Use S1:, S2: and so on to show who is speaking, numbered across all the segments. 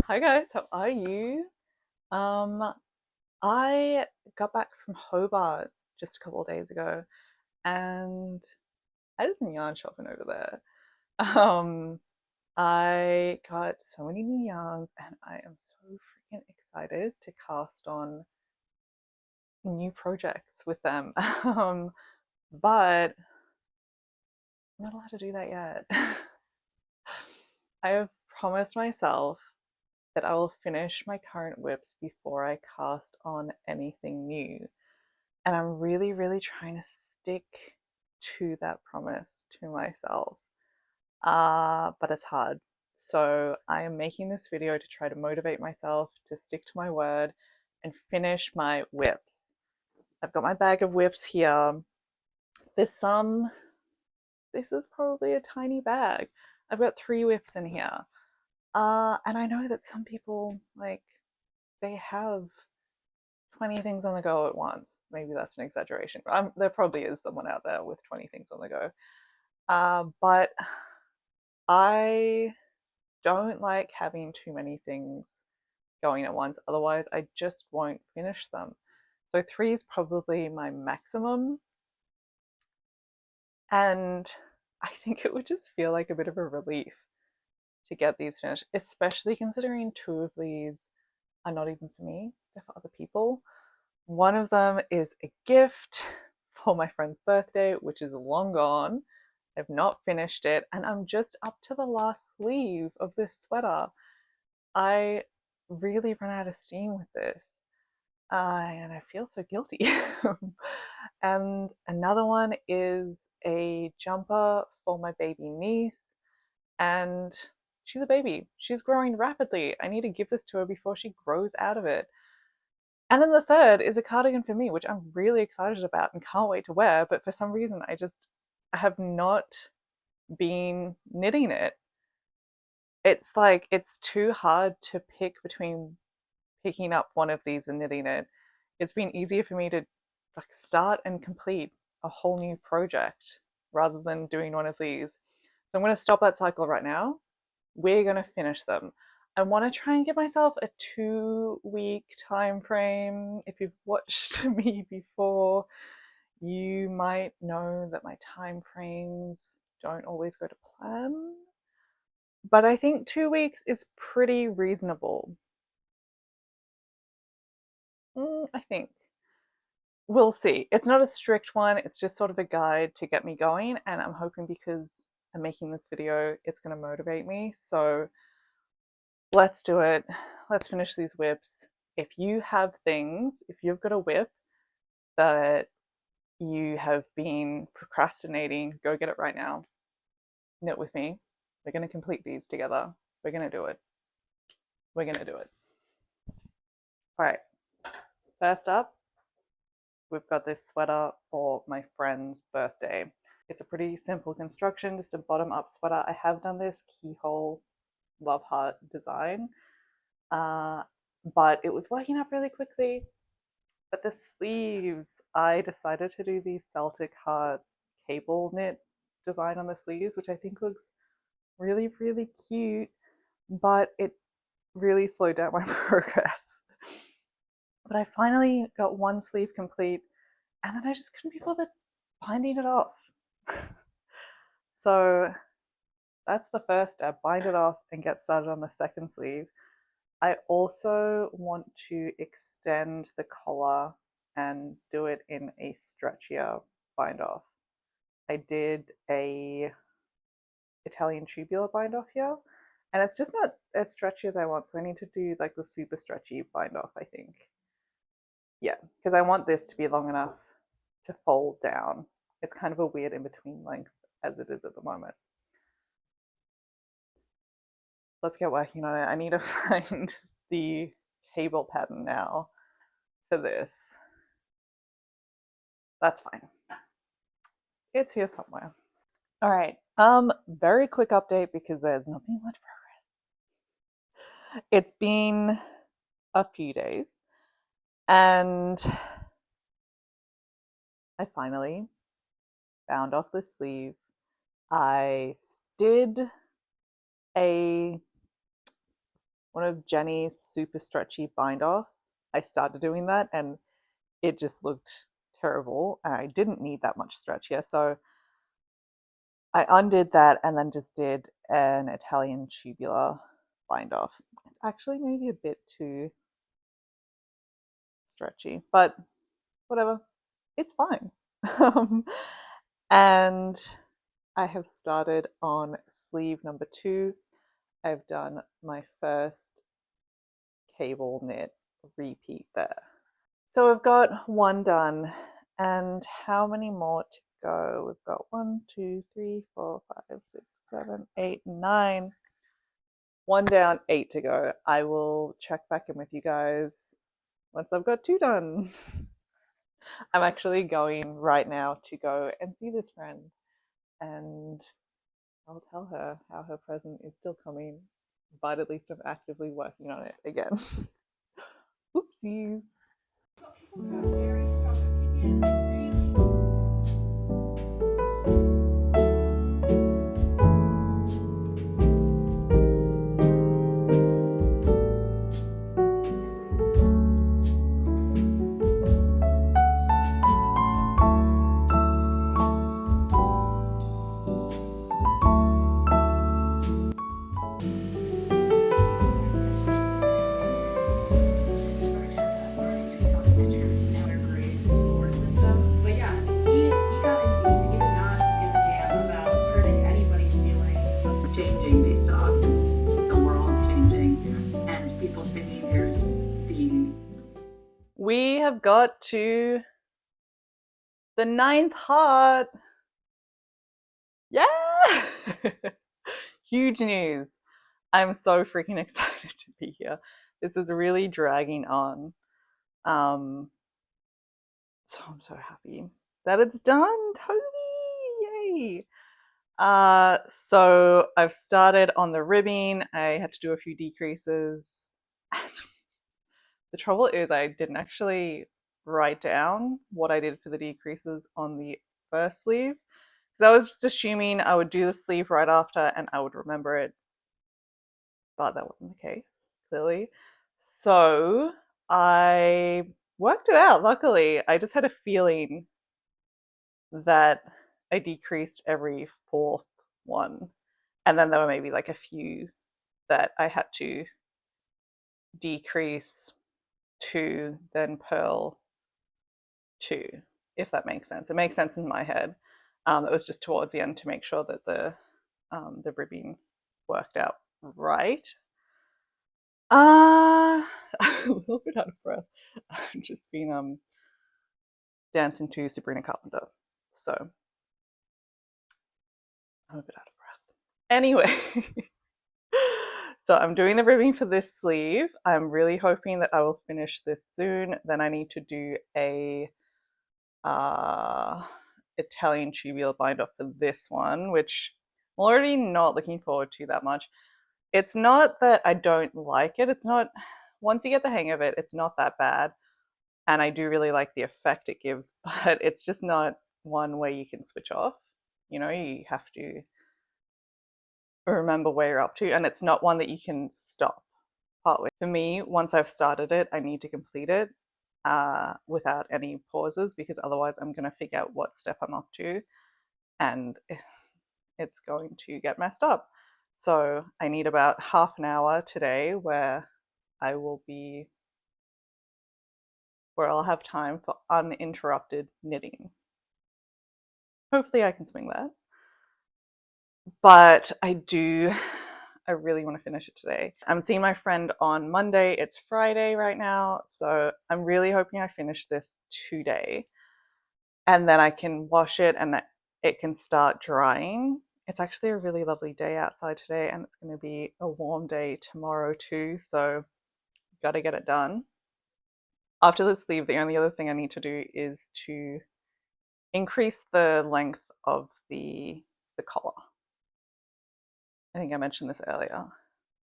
S1: Hi guys, how are you? Um, I got back from Hobart just a couple of days ago and I did some yarn shopping over there. Um, I got so many new yarns and I am so freaking excited to cast on new projects with them. But I'm not allowed to do that yet. I have promised myself that I will finish my current whips before I cast on anything new. And I'm really, really trying to stick to that promise to myself. But it's hard. So I am making this video to try to motivate myself to stick to my word and finish my whips. I've got my bag of whips here. There's some, this is probably a tiny bag. I've got 3 whips in here. And I know that some people, like, they have 20 things on the go at once. Maybe that's an exaggeration. There probably is someone out there with 20 things on the go. But I don't like having too many things going at once. Otherwise, I just won't finish them. So 3 is probably my maximum. And I think it would just feel like a bit of a relief to get these finished, especially considering 2 of these are not even for me, they're for other people. One of them is a gift for my friend's birthday, which is long gone. I've not finished it, and I'm just up to the last sleeve of this sweater. I really run out of steam with this, and I feel so guilty. And another one is a jumper for my baby niece, and she's a baby. She's growing rapidly. I need to give this to her before she grows out of it. And then the third is a cardigan for me, which I'm really excited about and can't wait to wear. But for some reason, I have not been knitting it. It's like it's too hard to pick between picking up one of these and knitting it. It's been easier for me to like start and complete a whole new project rather than doing one of these. So I'm going to stop that cycle right now. We're going to finish them. I want to try and give myself a 2 week time frame. If you've watched me before, you might know that my time frames don't always go to plan. But I think 2 weeks is pretty reasonable. I think. We'll see. It's not a strict one, it's just sort of a guide to get me going. And I'm hoping because I'm making this video, it's going to motivate me. So let's do it. Let's finish these whips. If you have things, if you've got a whip that you have been procrastinating, go get it right now. Knit with me. We're going to complete these together. We're going to do it. We're going to do it. All right. First up, we've got this sweater for my friend's birthday. It's a pretty simple construction, just a bottom up sweater. I have done this keyhole love heart design, but it was working up really quickly. But the sleeves, I decided to do the Celtic heart cable knit design on the sleeves, which I think looks really, really cute, but it really slowed down my progress. But I finally got one sleeve complete, and then I just couldn't be bothered binding it off. So that's the first step, bind it off and get started on the second sleeve. I also want to extend the collar and do it in a stretchier bind off. I did a Italian tubular bind off here, and it's just not as stretchy as I want, so I need to do like the super stretchy bind off, I think. Yeah, because I want this to be long enough to fold down. It's kind of a weird in between length as it is at the moment. Let's get working on it. I need to find the cable pattern now for this. That's fine. It's here somewhere. All right. Very quick update because there's not been much progress. It's been a few days and I finally bound off the sleeve. I did a one of Jenny's super stretchy bind off. I started doing that and it just looked terrible. I didn't need that much stretch here. So I undid that and then just did an Italian tubular bind off. It's actually maybe a bit too stretchy, but whatever. It's fine. And I have started on sleeve number 2. I've done my first cable knit repeat there. So we've got one done, and how many more to go? We've got 1, 2, 3, 4, 5, 6, 7, 8, 9. One down, 8 to go. I will check back in with you guys once I've got 2 done. I'm actually going right now to go and see this friend, and I'll tell her how her present is still coming, but at least I'm actively working on it again. Oopsies. People have very strong opinions. We have got to the 9th heart. Yeah! Huge news. I'm so freaking excited to be here. This was really dragging on. So I'm so happy that it's done. Toby! Yay! So I've started on the ribbing. I had to do a few decreases. The trouble is I didn't actually write down what I did for the decreases on the first sleeve, because I was just assuming I would do the sleeve right after and I would remember it, but that wasn't the case, clearly. So I worked it out, luckily. I just had a feeling that I decreased every 4th one, and then there were maybe like a few that I had to decrease 2, then purl 2, if that makes sense. It makes sense in my head. It was just towards the end to make sure that the ribbing worked out right. I'm a little bit out of breath. I've just been dancing to Sabrina Carpenter, so I'm a bit out of breath. Anyway, so I'm doing the ribbing for this sleeve. I'm really hoping that I will finish this soon. Then I need to do a Italian tubular binder for this one, which I'm already not looking forward to that much. It's not that I don't like it. It's not, once you get the hang of it, it's not that bad. And I do really like the effect it gives, but it's just not one where you can switch off. You know, you have to remember where you're up to, and it's not one that you can stop partway. For me, once I've started it, I need to complete it without any pauses, because otherwise I'm going to figure out what step I'm up to and it's going to get messed up. So I need about half an hour today where I'll have time for uninterrupted knitting. Hopefully I can swing that. But I really want to finish it today. I'm seeing my friend on Monday. It's Friday right now, so I'm really hoping I finish this today. And then I can wash it and it can start drying. It's actually a really lovely day outside today, and it's going to be a warm day tomorrow too, so got to get it done. After the sleeve, the only other thing I need to do is to increase the length of the collar. I think I mentioned this earlier.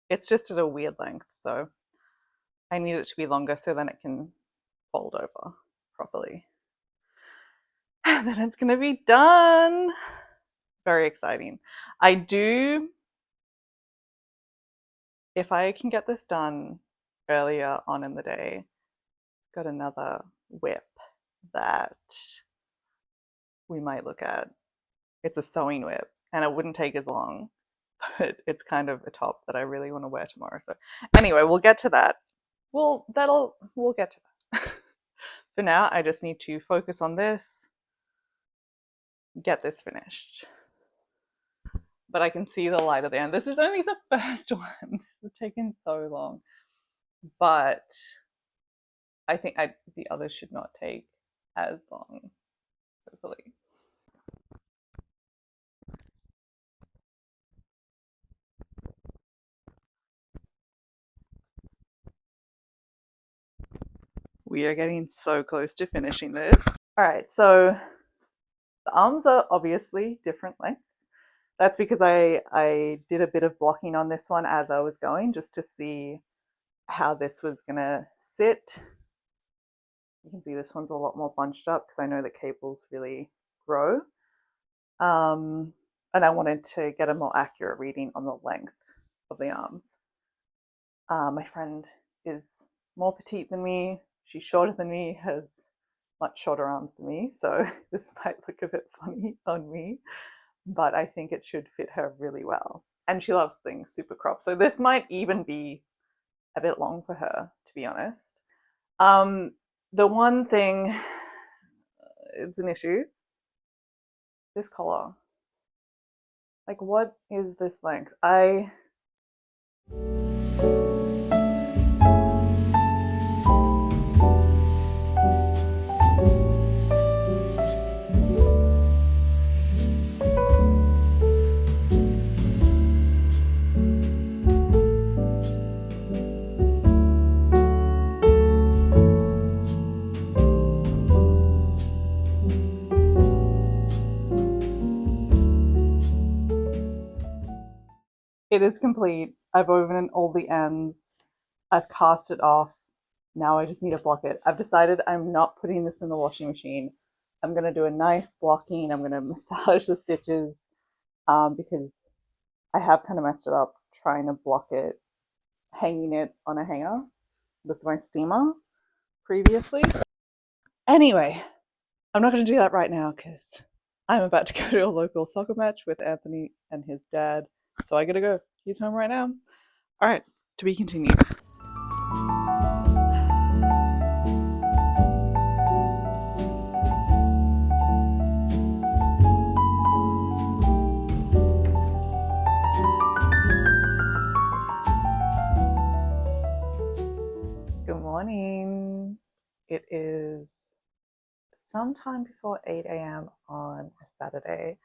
S1: It's just at a weird length, so I need it to be longer so then it can fold over properly. And then it's going to be done. Very exciting. I do if I can get this done earlier on in the day, got another whip that we might look at. It's a sewing whip and it wouldn't take as long, but it's kind of a top that I really want to wear tomorrow. So anyway, we'll get to that. We'll get to that. For now, I just need to focus on this, get this finished. But I can see the light at the end. This is only the first one. This has taken so long. But I think the others should not take as long, hopefully. We are getting so close to finishing this. All right, so the arms are obviously different lengths. That's because I did a bit of blocking on this one as I was going, just to see how this was gonna sit. You can see this one's a lot more bunched up because I know that cables really grow. And I wanted to get a more accurate reading on the length of the arms. My friend is more petite than me. She's shorter than me, has much shorter arms than me, so this might look a bit funny on me, but I think it should fit her really well. And she loves things super cropped, so this might even be a bit long for her, to be honest. The one thing, it's an issue, this collar. Like, what is this length? It is complete. I've woven all the ends. I've cast it off. Now I just need to block it. I've decided I'm not putting this in the washing machine. I'm going to do a nice blocking. I'm going to massage the stitches because I have kind of messed it up trying to block it, hanging it on a hanger with my steamer previously. Anyway, I'm not going to do that right now because I'm about to go to a local soccer match with Anthony and his dad. So I gotta go. He's home right now. All right, to be continued. Good morning. It is sometime before 8 a.m. on a Saturday,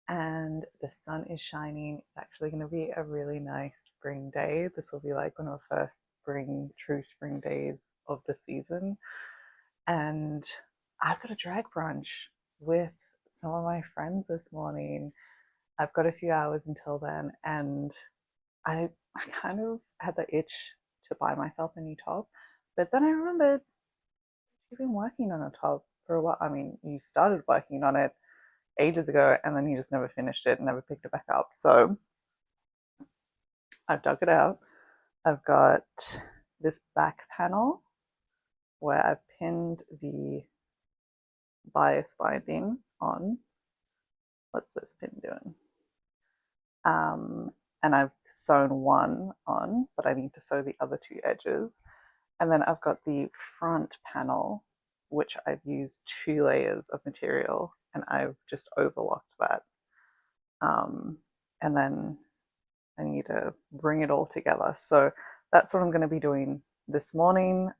S1: and the sun is shining. It's actually going to be a really nice spring day. This will be like one of the first true spring days of the season. And I've got a drag brunch with some of my friends this morning. I've got a few hours until then, and I kind of had the itch to buy myself a new top, but then I remembered you've been working on a top for a while. I mean, you started working on it ages ago and then you just never finished it and never picked it back up. So I've dug it out. I've got this back panel where I've pinned the bias binding on. What's this pin doing? And I've sewn one on, but I need to sew the other two edges. And then I've got the front panel, which I've used 2 layers of material, and I've just overlocked that. And then I need to bring it all together. So that's what I'm going to be doing this morning.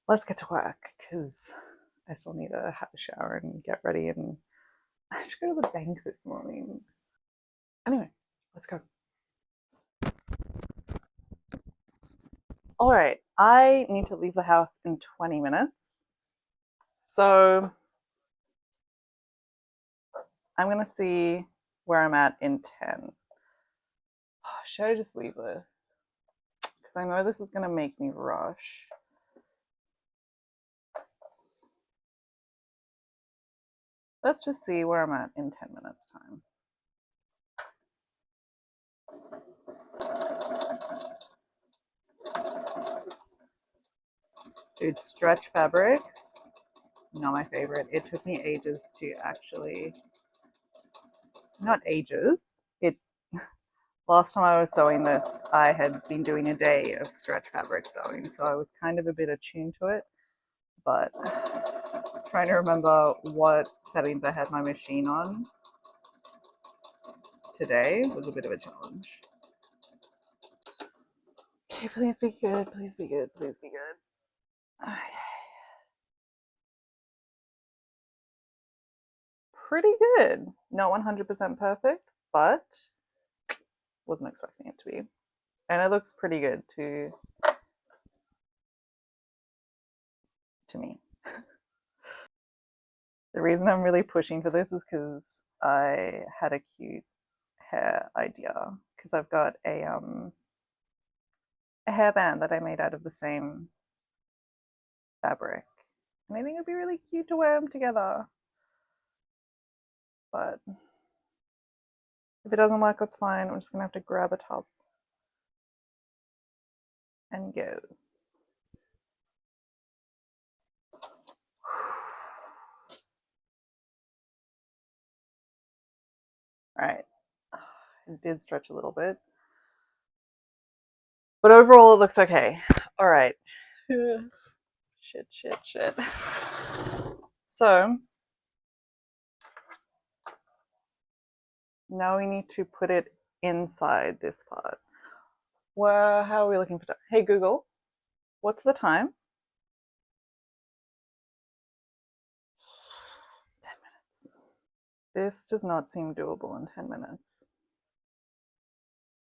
S1: Let's get to work because I still need to have a shower and get ready, and I have to go to the bank this morning. Anyway, let's go. All right, I need to leave the house in 20 minutes. So I'm going to see where I'm at in 10. Should I just leave this? Because I know this is going to make me rush. Let's just see where I'm at in 10 minutes time. Dude, stretch fabrics, not my favorite. It took me ages to actually, not ages, it last time I was sewing this, I had been doing a day of stretch fabric sewing, so I was kind of a bit attuned to it, but trying to remember what settings I had my machine on today was a bit of a challenge. Okay, please be good, please be good, please be good. Okay. Pretty good. Not 100% perfect, but wasn't expecting it to be. And it looks pretty good to me. The reason I'm really pushing for this is because I had a cute hair idea, because I've got a hairband that I made out of the same fabric, and I think it'd be really cute to wear them together. But if it doesn't work, that's fine. I'm just gonna have to grab a top and go. All right, it did stretch a little bit, but overall it looks okay. All right. Shit. So now we need to put it inside this part. Well, how are we looking for time? Hey Google, what's the time? 10 minutes. This does not seem doable in 10 minutes.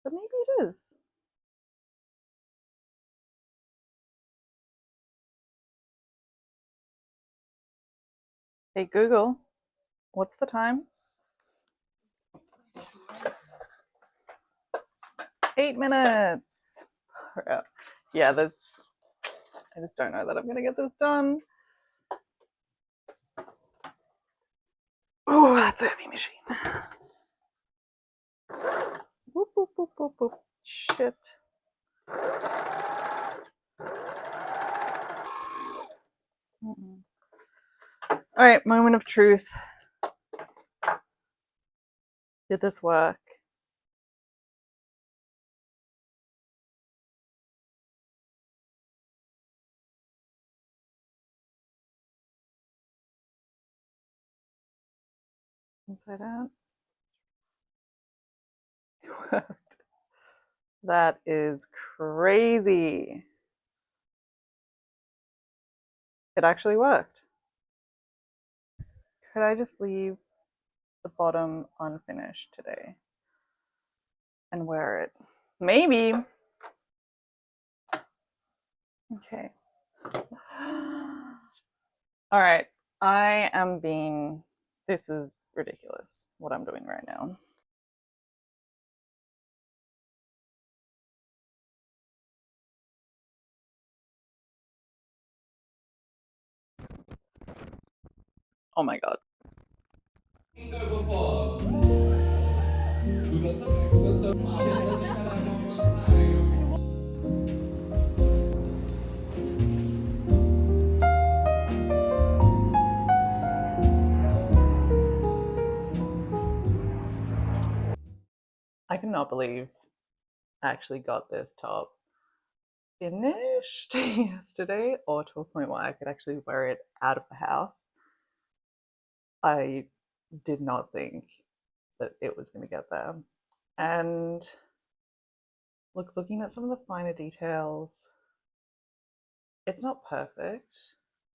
S1: But maybe it is. Hey Google, what's the time? 8 minutes. Yeah, that's, I just don't know that I'm gonna get this done. Oh, that's a heavy machine. Whoop, whoop, whoop, whoop, whoop. Shit. All right, moment of truth. Did this work? Inside out. It worked. That is crazy. It actually worked. Could I just leave the bottom unfinished today and wear it? Maybe. Okay. All right. I am being, this is ridiculous what I'm doing right now. Oh my God. I cannot believe I actually got this top finished yesterday, or to a point where I could actually wear it out of the house. I did not think that it was going to get there. And look, looking at some of the finer details, it's not perfect.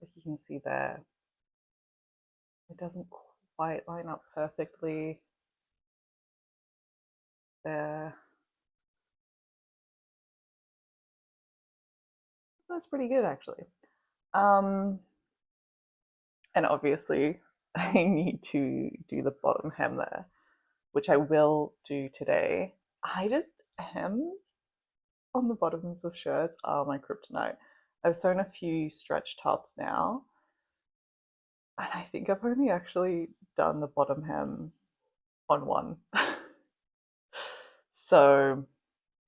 S1: Like you can see there, it doesn't quite line up perfectly there. That's pretty good actually. And obviously I need to do the bottom hem there, which I will do today. Hems on the bottoms of shirts are my kryptonite. I've sewn a few stretch tops now, and I think I've only actually done the bottom hem on one. So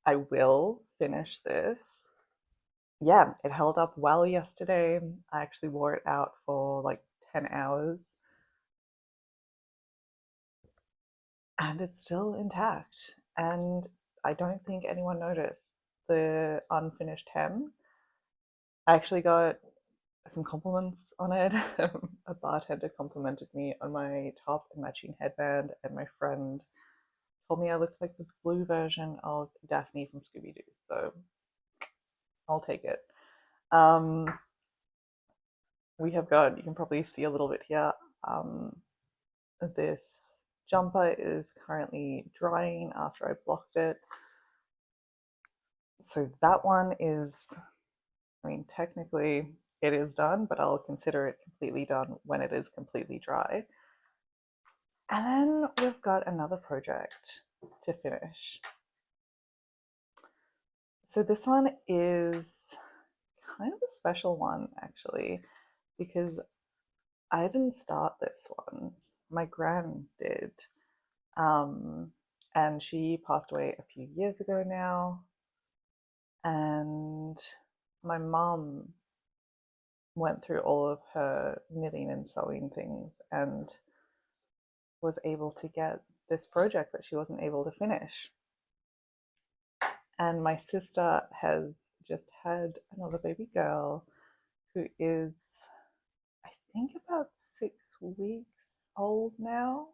S1: I will finish this yeah, it held up well yesterday. I actually wore it out for like 10 hours and it's still intact. And I don't think anyone noticed the unfinished hem. I actually got some compliments on it. A bartender complimented me on my top and matching headband, and my friend told me I looked like the blue version of Daphne from Scooby Doo. So I'll take it. Um, we have got, you can probably see a little bit here. Um, this jumper is currently drying after I blocked it. So that one is, I mean, technically it is done, but I'll consider it completely done when it is completely dry. And then we've got another project to finish. So this one is kind of a special one actually, because I didn't start this one. My gran did. Um, and she passed away a few years ago now. And my mum went through all of her knitting and sewing things and was able to get this project that she wasn't able to finish. And my sister has just had another baby girl who is, I think, about 6 weeks old now,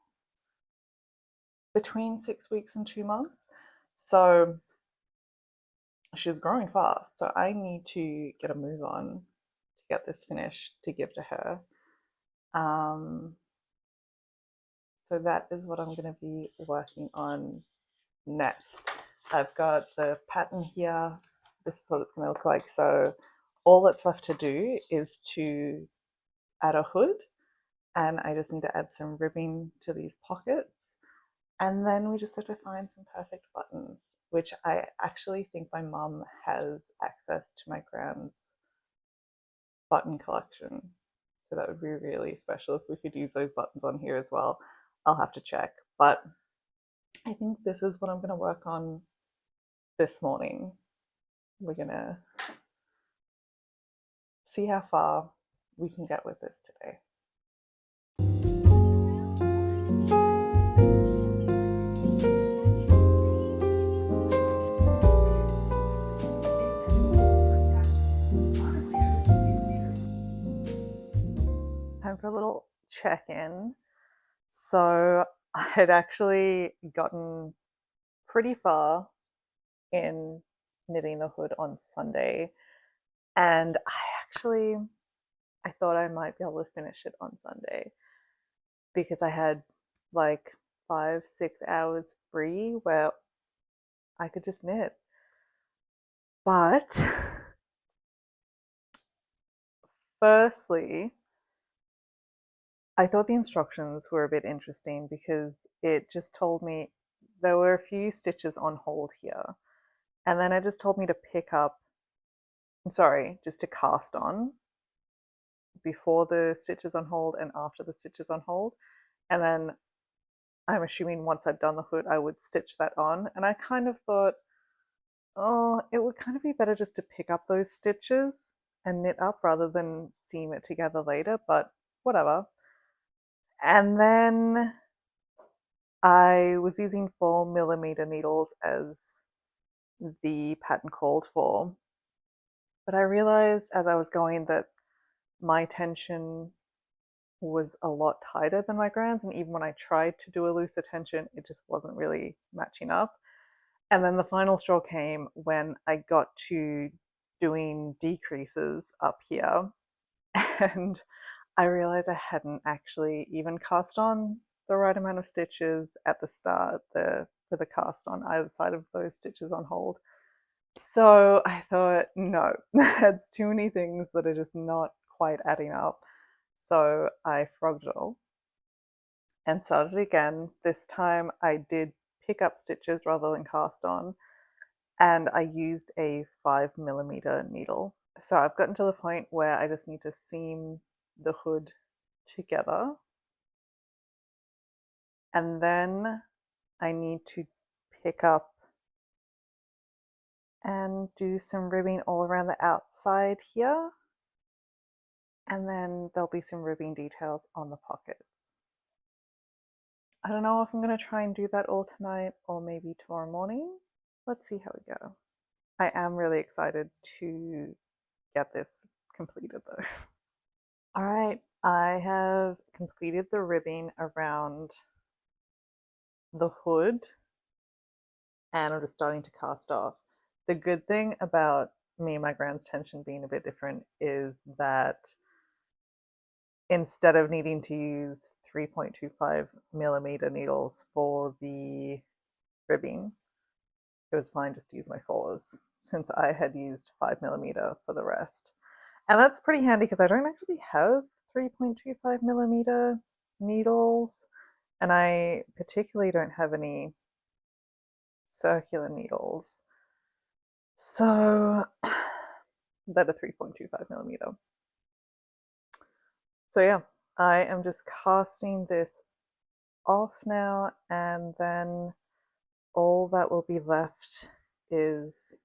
S1: between 6 weeks and 2 months. So she's growing fast. So I need to get a move on to get this finished to give to her. Um, so that is what I'm going to be working on next. I've got the pattern here. This is what it's going to look like. So all that's left to do is to add a hood, and I just need to add some ribbing to these pockets. And then we just have to find some perfect buttons, which I actually think my mum has access to my gran's button collection. So that would be really special if we could use those buttons on here as well. I'll have to check. But I think this is what I'm going to work on this morning. We're going to see how far we can get with this today. Time for a little check-in. So I had actually gotten pretty far in knitting the hood on Sunday, and I thought I might be able to finish it on Sunday because I had like 5-6 hours free where I could just knit. But firstly, I thought the instructions were a bit interesting because it just told me there were a few stitches on hold here. And then it just told me to pick up, I'm sorry, just to cast on before the stitches on hold and after the stitches on hold. And then I'm assuming once I'd done the hood, I would stitch that on. And I kind of thought, oh, it would kind of be better just to pick up those stitches and knit up rather than seam it together later, but whatever. And then I was using 4mm needles as the pattern called for. But I realized as I was going that my tension was a lot tighter than my grand's, and even when I tried to do a looser tension, it just wasn't really matching up. And then the final straw came when I got to doing decreases up here, and I realized I hadn't actually even cast on the right amount of stitches at the start for the cast on either side of those stitches on hold. So I thought, no, that's too many things that are just not quite adding up. So I frogged it all and started again. This time I did pick up stitches rather than cast on, and I used a 5mm needle. So I've gotten to the point where I just need to seam the hood together, and then I need to pick up and do some ribbing all around the outside here. And then there'll be some ribbing details on the pockets. I don't know if I'm going to try and do that all tonight or maybe tomorrow morning. Let's see how we go. I am really excited to get this completed though. All right, I have completed the ribbing around the hood and I'm just starting to cast off. The good thing about me and my grand's tension being a bit different is that instead of needing to use 3.25mm needles for the ribbing, it was fine just to use my 4s since I had used 5mm for the rest. And that's pretty handy because I don't actually have 3.25mm needles, and I particularly don't have any circular needles. So that are 3.25mm. So yeah, I am just casting this off now, and then all that will be left is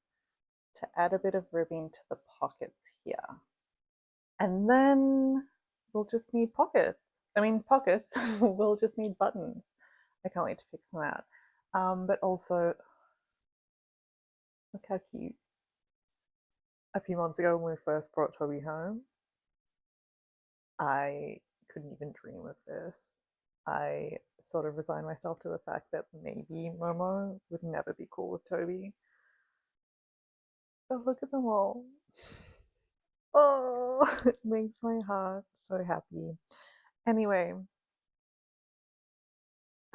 S1: to add a bit of ribbing to the pockets here. And then we'll just need pockets. We'll just need buttons. I can't wait to fix them out. But also, look how cute. A few months ago when we first brought Toby home, I couldn't even dream of this. I sort of resigned myself to the fact that maybe Momo would never be cool with Toby. But look at them all. Oh, it makes my heart so happy. Anyway,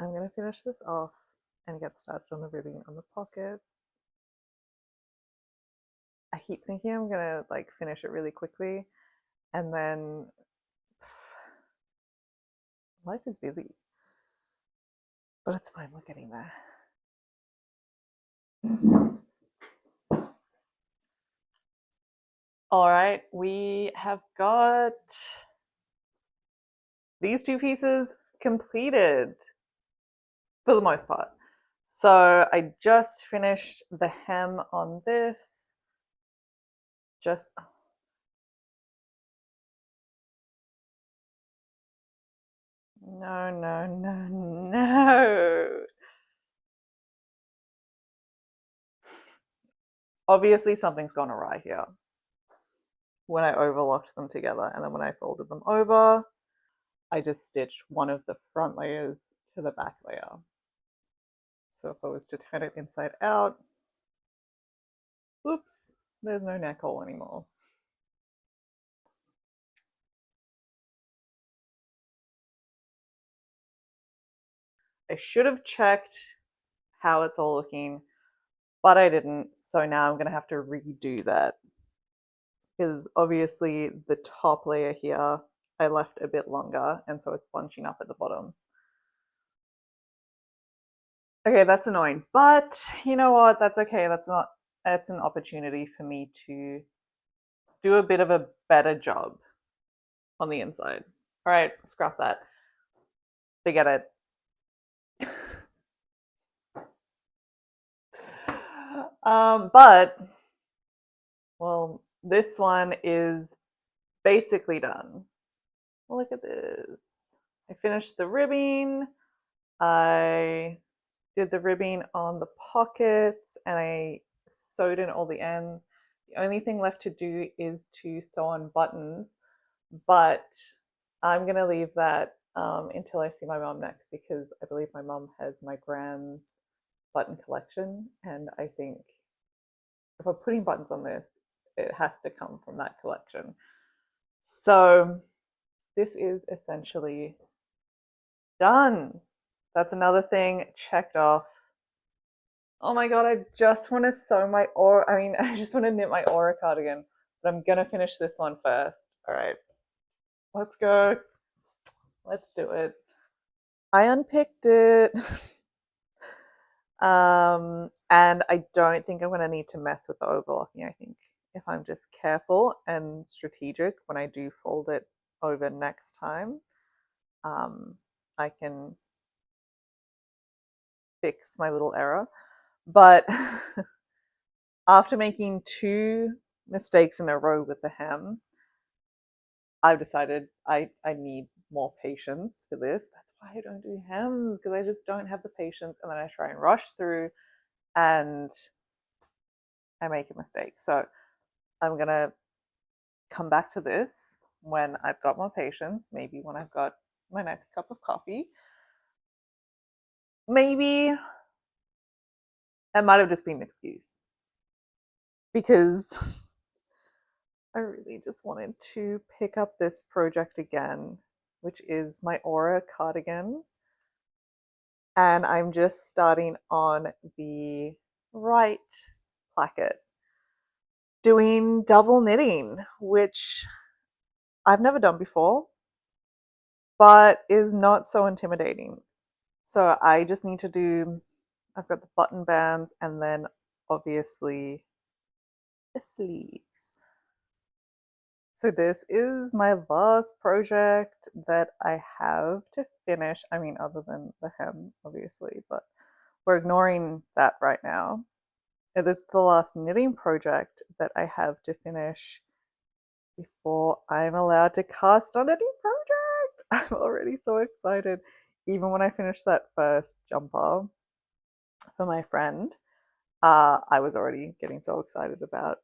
S1: I'm going to finish this off and get started on the ribbing on the pockets. I keep thinking I'm going to like finish it really quickly, and then life is busy. But it's fine, we're getting there. All right, we have got these 2 pieces completed for the most part. So I just finished the hem on this. No, no, no, no. Obviously something's gone awry here when I overlocked them together, and then when I folded them over, I just stitched one of the front layers to the back layer. So if I was to turn it inside out, oops, there's no neck hole anymore. I should have checked how it's all looking, but I didn't, so now I'm going to have to redo that. Because obviously the top layer here I left a bit longer, and so it's bunching up at the bottom. Okay, that's annoying, but you know what? That's okay. That's an opportunity for me to do a bit of a better job on the inside. All right, scrap that. Forget it. But well, this one is basically done. Look at this. I finished the ribbing. I did the ribbing on the pockets and I sewed in all the ends. The only thing left to do is to sew on buttons, but I'm going to leave that until I see my mum next, because I believe my mum has my grand's button collection, and I think if I'm putting buttons on this, it has to come from that collection. So this is essentially done. That's another thing checked off. Oh my god, I just want to sew my I just want to knit my aura cardigan, but I'm gonna finish this one first. All right, let's go. Let's do it. I unpicked it. And I don't think I'm gonna need to mess with the overlocking. I think if I'm just careful and strategic when I do fold it over next time, I can fix my little error. But after making 2 mistakes in a row with the hem, I've decided I need more patience for this. That's why I don't do hems, because I just don't have the patience, and then I try and rush through and I make a mistake. So I'm gonna come back to this when I've got more patience, maybe when I've got my next cup of coffee. Maybe it might have just been an excuse because I really just wanted to pick up this project again, which is my Aura cardigan. And I'm just starting on the right placket, doing double knitting, which I've never done before, but is not so intimidating. So I just need to do, I've got the button bands and then obviously the sleeves. So this is my last project that I have to finish. I mean, other than the hem, obviously, but we're ignoring that right now. This is the last knitting project that I have to finish before I'm allowed to cast on a new project. I'm already so excited. Even when I finished that first jumper for my friend, I was already getting so excited about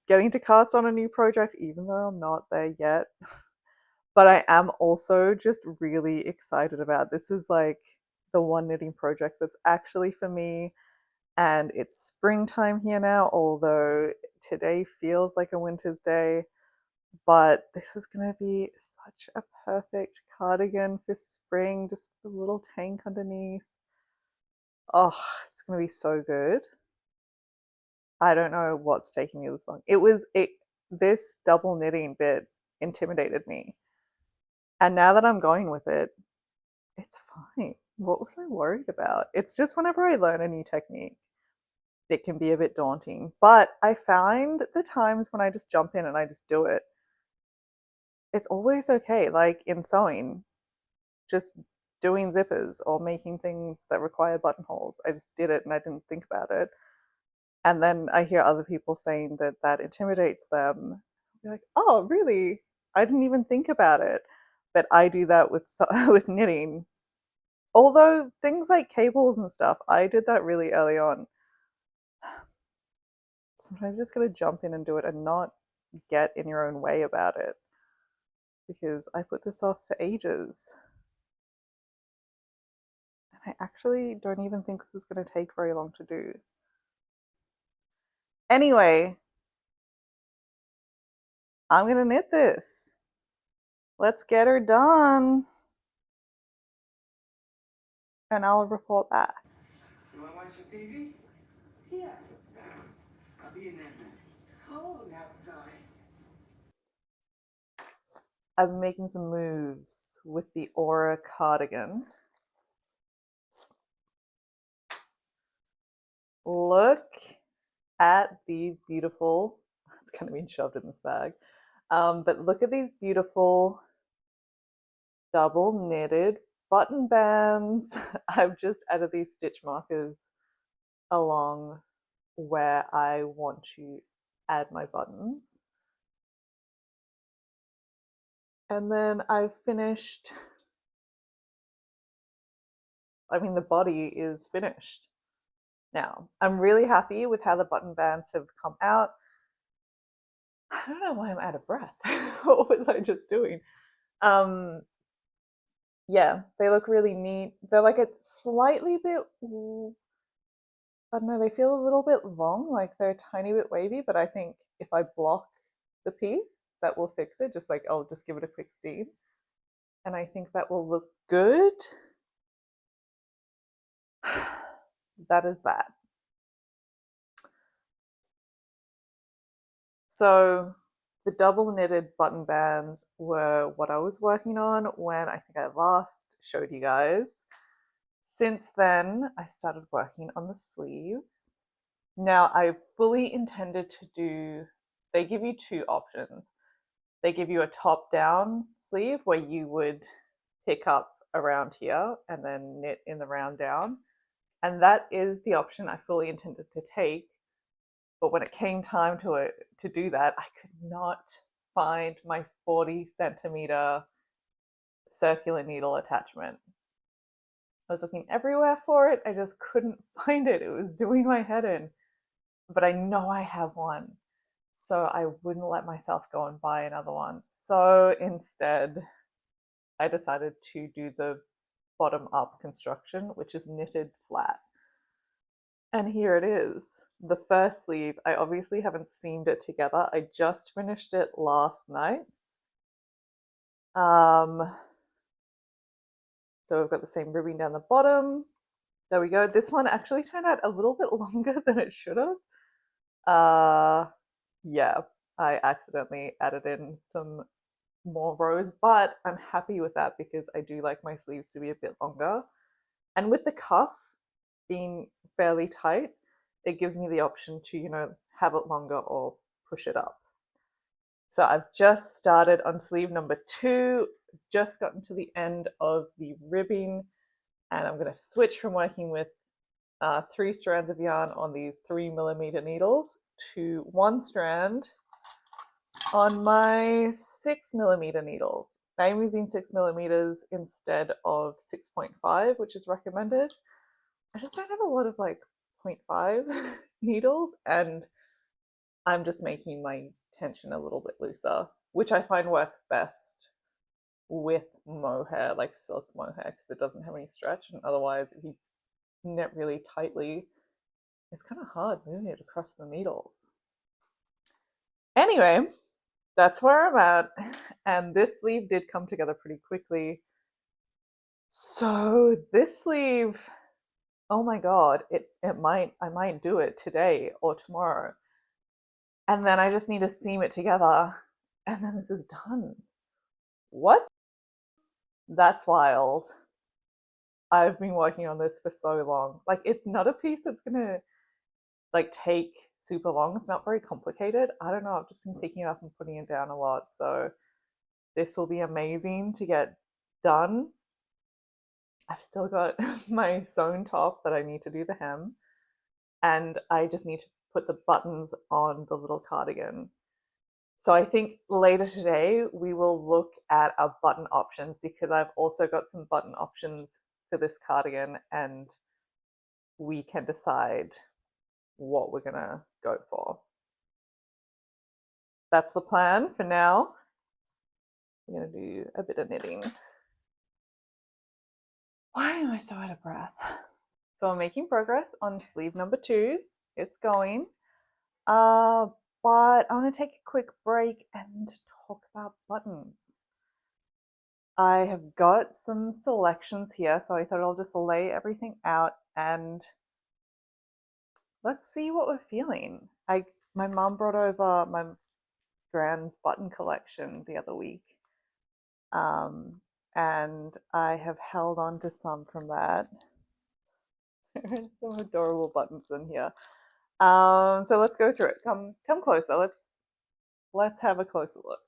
S1: getting to cast on a new project, even though I'm not there yet. But I am also just really excited about this. Is like the one knitting project that's actually for me, and it's springtime here now, although today feels like a winter's day. But this is going to be such a perfect cardigan for spring, just a little tank underneath. Oh, it's going to be so good. I don't know what's taking me this long. This double knitting bit intimidated me. And now that I'm going with it, it's fine. What was I worried about? It's just whenever I learn a new technique, it can be a bit daunting. But I find the times when I just jump in and I just do it, it's always okay. Like in sewing, just doing zippers or making things that require buttonholes. I just did it and I didn't think about it. And then I hear other people saying that that intimidates them. I'll be like, oh, really? I didn't even think about it. But I do that with with knitting. Although things like cables and stuff, I did that really early on. Sometimes you just gotta jump in and do it and not get in your own way about it. Because I put this off for ages. And I actually don't even think this is gonna take very long to do. Anyway, I'm gonna knit this. Let's get her done. And I'll report back.
S2: You want to watch some TV? Yeah. I'll be in there a minute. Cold outside.
S1: I've been making some moves with the Aura cardigan. Look at these beautiful, it's kind of been shoved in this bag, but look at these beautiful double knitted button bands. I've just added these stitch markers along where I want to add my buttons. And then I've finished, I mean, the body is finished now. I'm really happy with how the button bands have come out. I don't know why I'm out of breath. What was I just doing? Yeah, they look really neat. They're like a slightly bit, I don't know, they feel a little bit long, like they're a tiny bit wavy, but I think if I block the piece, that will fix it. Just like I'll just give it a quick steam. And I think that will look good. That is that. So the double knitted button bands were what I was working on when I think I last showed you guys. Since then, I started working on the sleeves. Now, I fully intended to do, they give you 2 options. They give you a top down sleeve where you would pick up around here and then knit in the round down. And that is the option I fully intended to take. But when it came time to do that, I could not find my 40 centimeter circular needle attachment. I was looking everywhere for it. I just couldn't find it. It was doing my head in. But I know I have one. So I wouldn't let myself go and buy another one. So instead, I decided to do the bottom up construction, which is knitted flat. And here it is. The first sleeve, I obviously haven't seamed it together. I just finished it last night. Um, so we've got the same ribbing down the bottom. There we go. This one actually turned out a little bit longer than it should have. Yeah, I accidentally added in some more rows, but I'm happy with that because I do like my sleeves to be a bit longer. And with the cuff being fairly tight, it gives me the option to, have it longer or push it up. So I've just started on sleeve number 2, just gotten to the end of the ribbing, and I'm going to switch from working with 3 strands of yarn on these 3mm needles to 1 strand on my 6mm needles. I'm using 6mm instead of 6.5, which is recommended. I just don't have a lot of like 0.5 needles, and I'm just making my tension a little bit looser, which I find works best with mohair, like silk mohair, because it doesn't have any stretch. And otherwise, if you knit really tightly, it's kind of hard moving it across the needles. Anyway, that's where I'm at. And this sleeve did come together pretty quickly. So this sleeve, oh my god, I might do it today or tomorrow. And then I just need to seam it together, and then this is done. What? That's wild. I've been working on this for so long. Like, it's not a piece that's gonna like take super long. It's not very complicated. I don't know. I've just been picking it up and putting it down a lot. So this will be amazing to get done. I've still got my sewn top that I need to do the hem, and I just need to put the buttons on the little cardigan. So I think later today we will look at our button options, because I've also got some button options for this cardigan, and we can decide what we're gonna go for. That's the plan for now. We're gonna do a bit of knitting. Why am I so out of breath? So I'm making progress on sleeve number 2. It's going. Uh, but I want to take a quick break and talk about buttons. I have got some selections here, so I thought I'll just lay everything out and let's see what we're feeling. My mum brought over my grand's button collection the other week, and I have held on to some from that. There's some adorable buttons in here. So let's go through it. Come closer. Let's have a closer look.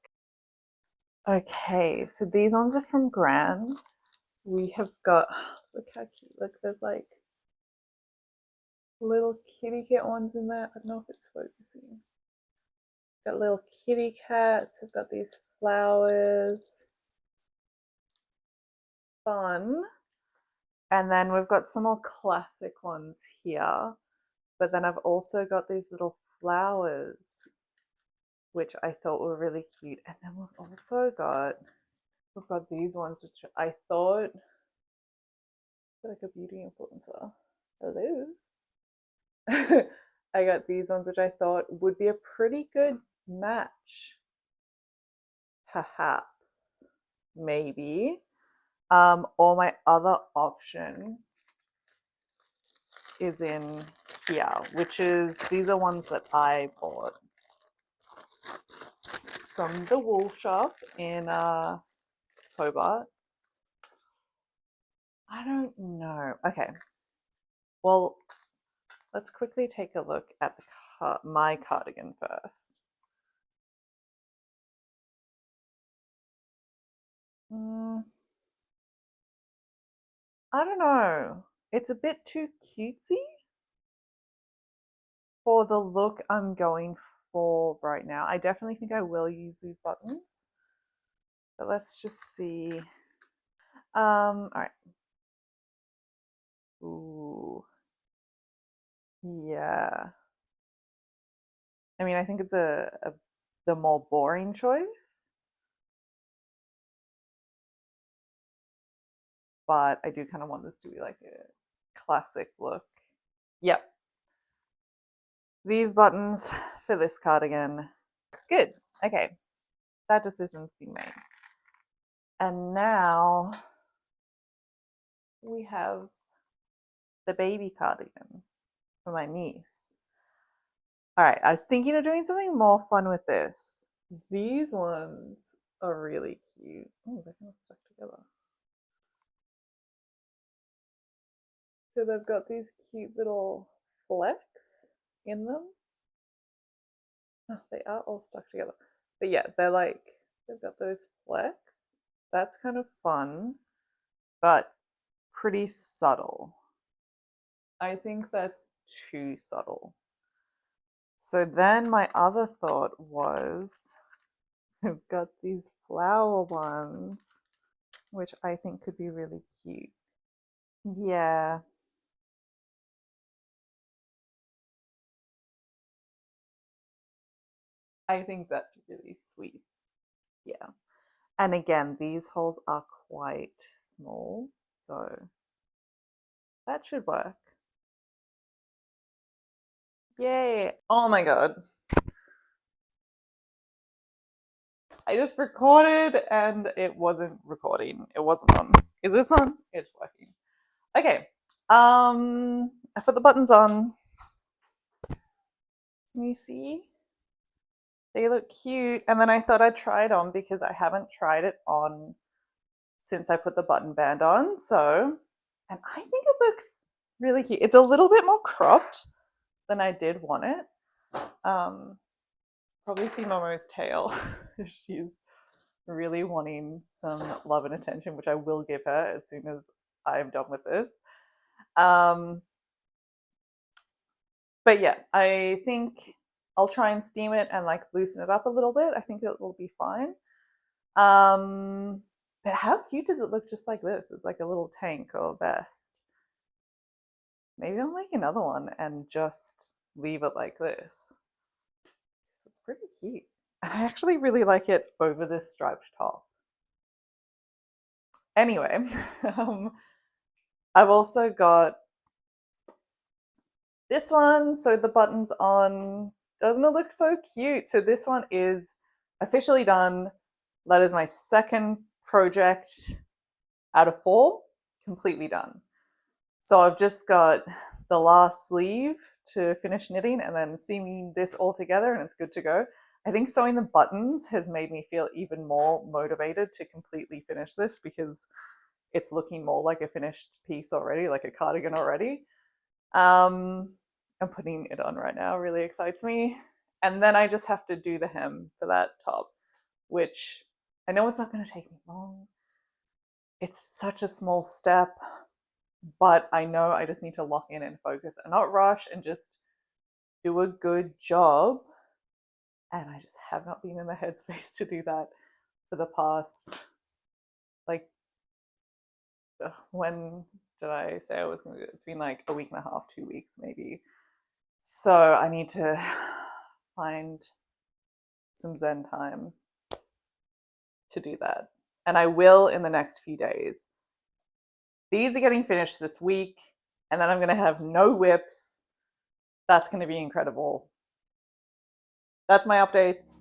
S1: Okay, so these ones are from Gran. We have got, look how cute. Look, there's like little kitty cat ones in there. I don't know if it's focusing. Got little kitty cats. We've got these flowers. Fun. And then we've got some more classic ones here. But then I've also got these little flowers, which I thought were really cute. And then we've got these ones, which I thought like a beauty influencer. Hello. I got these ones, which I thought would be a pretty good match. Perhaps. Maybe. Or my other option is in here, which is, these are ones that I bought from the wool shop in Hobart. I don't know. Okay. Well, let's quickly take a look at my cardigan first. I don't know. It's a bit too cutesy. for the look I'm going for right now. I definitely think I will use these buttons, but let's just see. All right. Ooh, yeah. I mean, I think it's the more boring choice, but I do kind of want this to be like a classic look. Yep, these buttons for this cardigan. Good. Okay, that decision's been made. And now we have the baby cardigan for my niece. All right, I was thinking of doing something more fun with this. These ones are really cute. Oh, they're kind of stuck together. So they've got these cute little flecks in them. Oh, they are all stuck together. But yeah, they're like, they've got those flecks. That's kind of fun, but pretty subtle. I think that's too subtle. So then my other thought was I've got these flower ones, which I think could be really cute. Yeah, I think that's really sweet. Yeah. And again, these holes are quite small, so that should work. Yay! Oh my god. I just recorded and it wasn't recording. It wasn't on. Is this on? It's working. Okay. I put the buttons on. Can you see? They look cute. And then I thought I'd try it on because I haven't tried it on since I put the button band on. So, and I think it looks really cute. It's a little bit more cropped than I did want it. Um, Probably see Momo's tail. She's really wanting some love and attention, which I will give her as soon as I'm done with this. Um, but yeah, I think I'll try and steam it and like loosen it up a little bit. I think it will be fine. But how cute does it look just like this? It's like a little tank or vest. Maybe I'll make another one and just leave it like this. It's pretty cute. And I actually really like it over this striped top. Anyway, um, I've also got this one. So the button's on. Doesn't it look so cute? So this one is officially done. That is my second project out of 4, completely done. So I've just got the last sleeve to finish knitting and then seaming this all together and it's good to go. I think sewing the buttons has made me feel even more motivated to completely finish this because it's looking more like a finished piece already, like a cardigan already. I'm putting it on right now, really excites me. And then I just have to do the hem for that top, which I know it's not going to take me long. It's such a small step, but I know I just need to lock in and focus and not rush and just do a good job. And I just have not been in the headspace to do that for the past, like, when did I say I was going to do it? It's been like a week and a half, 2 weeks maybe. So I need to find some Zen time to do that. And I will in the next few days. These are getting finished this week, and then I'm going to have no whips. That's going to be incredible. That's my updates.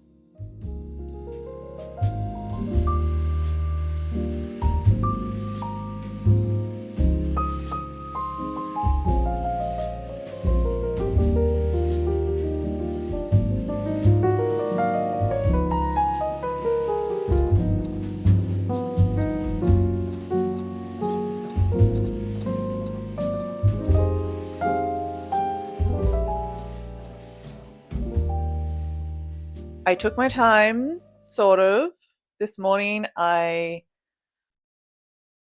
S1: I took my time, sort of. This morning, I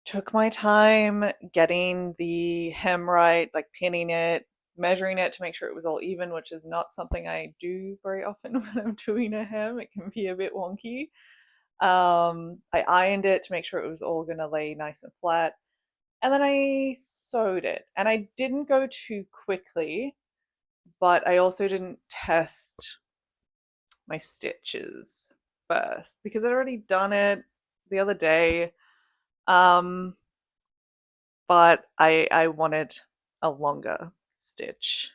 S1: took my time getting the hem right, like pinning it, measuring it to make sure it was all even, which is not something I do very often when I'm doing a hem. It can be a bit wonky. I ironed it to make sure it was all gonna lay nice and flat. And then I sewed it. And I didn't go too quickly, but I also didn't test my stitches first because I'd already done it the other day. Um, but I wanted a longer stitch.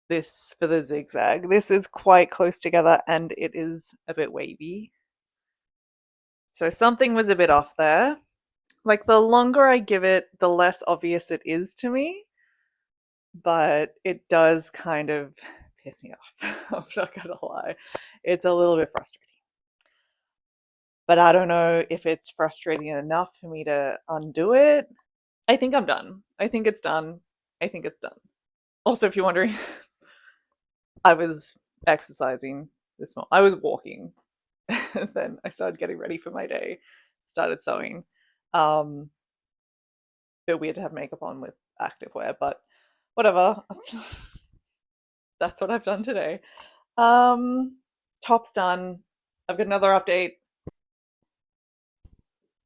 S1: This for the zigzag. This is quite close together and it is a bit wavy. So something was a bit off there. Like the longer I give it, the less obvious it is to me, but it does kind of piss me off. I'm not gonna lie. It's a little bit frustrating. But I don't know if it's frustrating enough for me to undo it. I think I'm done. I think it's done. I think it's done. Also, if you're wondering, I was exercising this morning. I was walking. Then I started getting ready for my day, started sewing. Bit weird to have makeup on with activewear, but whatever. That's what I've done today. Top's done. I've got another update.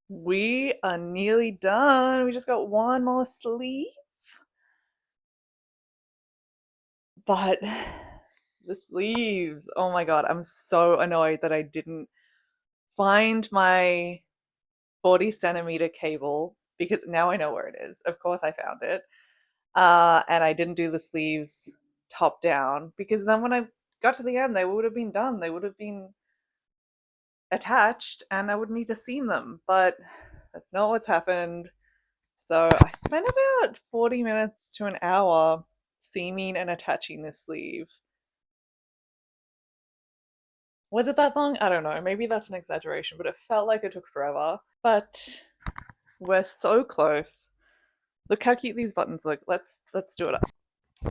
S1: We are nearly done. We just got one more sleeve. But the sleeves, oh my god, I'm so annoyed that I didn't find my 40 centimeter cable because now I know where it is. Of course, I found it. And I didn't do the sleeves top down because then when I got to the end, they would have been done. They would have been attached and I wouldn't need to seam them. But that's not what's happened. So I spent about 40 minutes to an hour seaming and attaching this sleeve. Was it that long? I don't know. Maybe that's an exaggeration, but it felt like it took forever. But we're so close. Look how cute these buttons look. Let's do it up.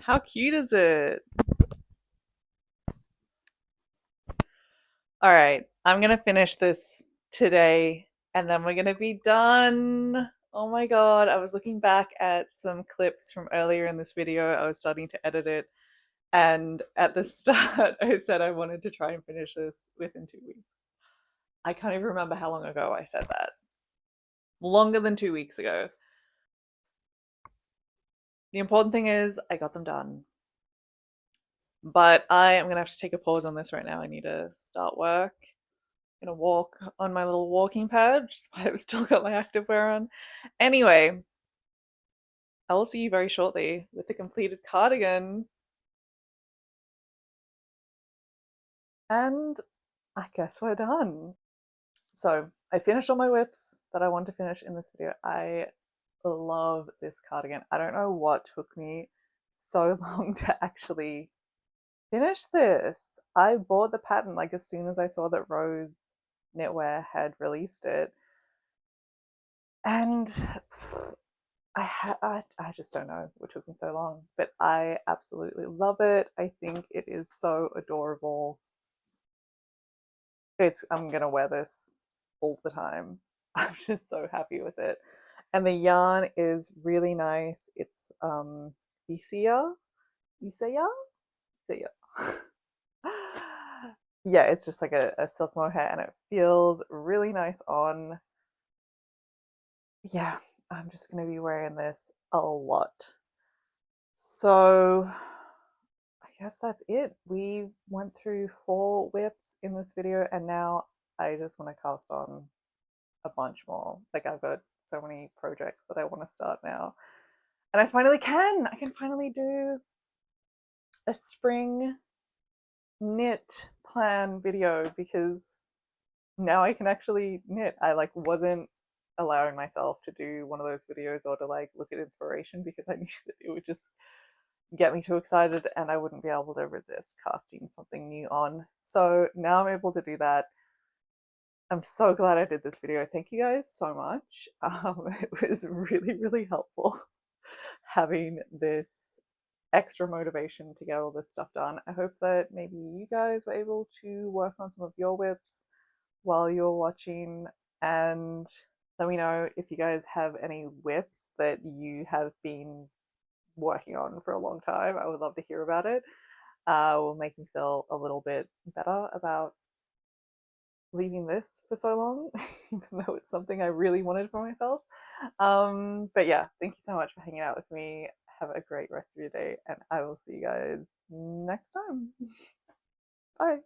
S1: How cute is it? All right, I'm gonna finish this today and then we're gonna be done. Oh my god, I was looking back at some clips from earlier in this video. I was starting to edit it, and at the start, I said I wanted to try and finish this within 2 weeks. I can't even remember how long ago I said that. Longer than 2 weeks ago. The important thing is I got them done. But I am gonna have to take a pause on this right now. I need to start work. I'm gonna walk on my little walking pad, just why I've still got my activewear on. Anyway, I will see you very shortly with the completed cardigan. And I guess we're done. So I finished all my whips that I want to finish in this video. I love this cardigan. I don't know what took me so long to actually finish this. I bought the pattern like as soon as I saw that Rose Knitwear had released it. And I just don't know what took me so long, but I absolutely love it. I think it is so adorable. I'm gonna wear this all the time. I'm just so happy with it. And the yarn is really nice. It's Isia? Isaya? Isaya. Yeah, it's just like a silk mohair and it feels really nice on. Yeah, I'm just gonna be wearing this a lot. So I guess that's it. We went through 4 whips in this video and now I just want to cast on a bunch more. Like I've got so many projects that I want to start now. And I finally can! I can finally do a spring knit plan video because now I can actually knit. I like wasn't allowing myself to do one of those videos or to like look at inspiration because I knew that it would just get me too excited and I wouldn't be able to resist casting something new on. So now I'm able to do that. I'm so glad I did this video. Thank you guys so much. It was really, really helpful having this extra motivation to get all this stuff done. I hope that maybe you guys were able to work on some of your whips while you're watching, and let me know if you guys have any whips that you have been working on for a long time. I would love to hear about it. Will make me feel a little bit better about leaving this for so long, even though it's something I really wanted for myself. But yeah, thank you so much for hanging out with me. Have a great rest of your day, and I will see you guys next time. Bye.